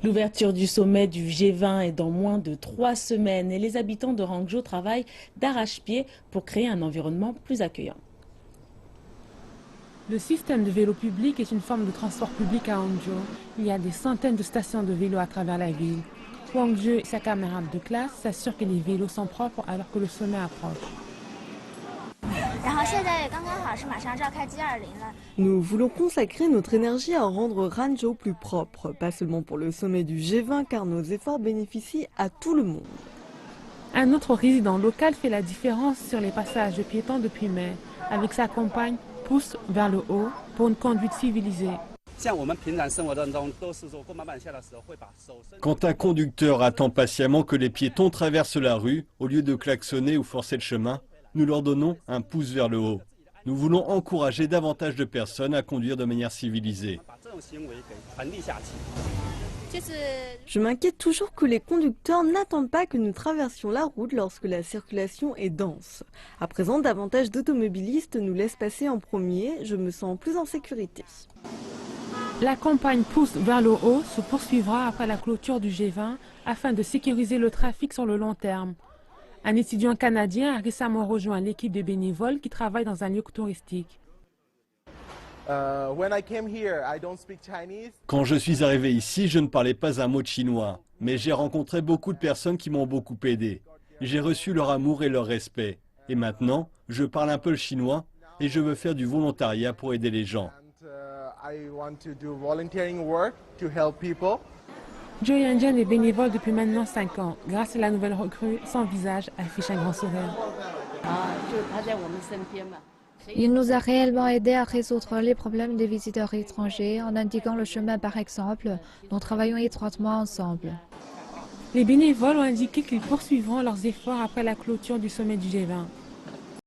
L'ouverture du sommet du G20 est dans moins de 3 semaines et les habitants de Hangzhou travaillent d'arrache-pied pour créer un environnement plus accueillant. Le système de vélo public est une forme de transport public à Hangzhou. Il y a des centaines de stations de vélo à travers la ville. Wang Zhe et sa camarade de classe s'assurent que les vélos sont propres alors que le sommet approche. Nous voulons consacrer notre énergie à rendre Hangzhou plus propre, pas seulement pour le sommet du G20 car nos efforts bénéficient à tout le monde. Un autre résident local fait la différence sur les passages de piétons depuis mai. Avec sa compagne, pousse vers le haut pour une conduite civilisée. Quand un conducteur attend patiemment que les piétons traversent la rue, au lieu de klaxonner ou forcer le chemin, nous leur donnons un pouce vers le haut. Nous voulons encourager davantage de personnes à conduire de manière civilisée. Je m'inquiète toujours que les conducteurs n'attendent pas que nous traversions la route lorsque la circulation est dense. À présent, davantage d'automobilistes nous laissent passer en premier. Je me sens plus en sécurité. La campagne pousse vers le haut se poursuivra après la clôture du G20 afin de sécuriser le trafic sur le long terme. Un étudiant canadien a récemment rejoint l'équipe de bénévoles qui travaille dans un lieu touristique. Quand je suis arrivé ici, je ne parlais pas un mot de chinois, mais j'ai rencontré beaucoup de personnes qui m'ont beaucoup aidé. J'ai reçu leur amour et leur respect. Et maintenant, je parle un peu le chinois et je veux faire du volontariat pour aider les gens. Zhou Yanjian est bénévole depuis maintenant 5 ans. Grâce à la nouvelle recrue, son visage affiche un grand sourire. Il nous a réellement aidé à résoudre les problèmes des visiteurs étrangers en indiquant le chemin par exemple. Nous travaillons étroitement ensemble. Les bénévoles ont indiqué qu'ils poursuivront leurs efforts après la clôture du sommet du G20.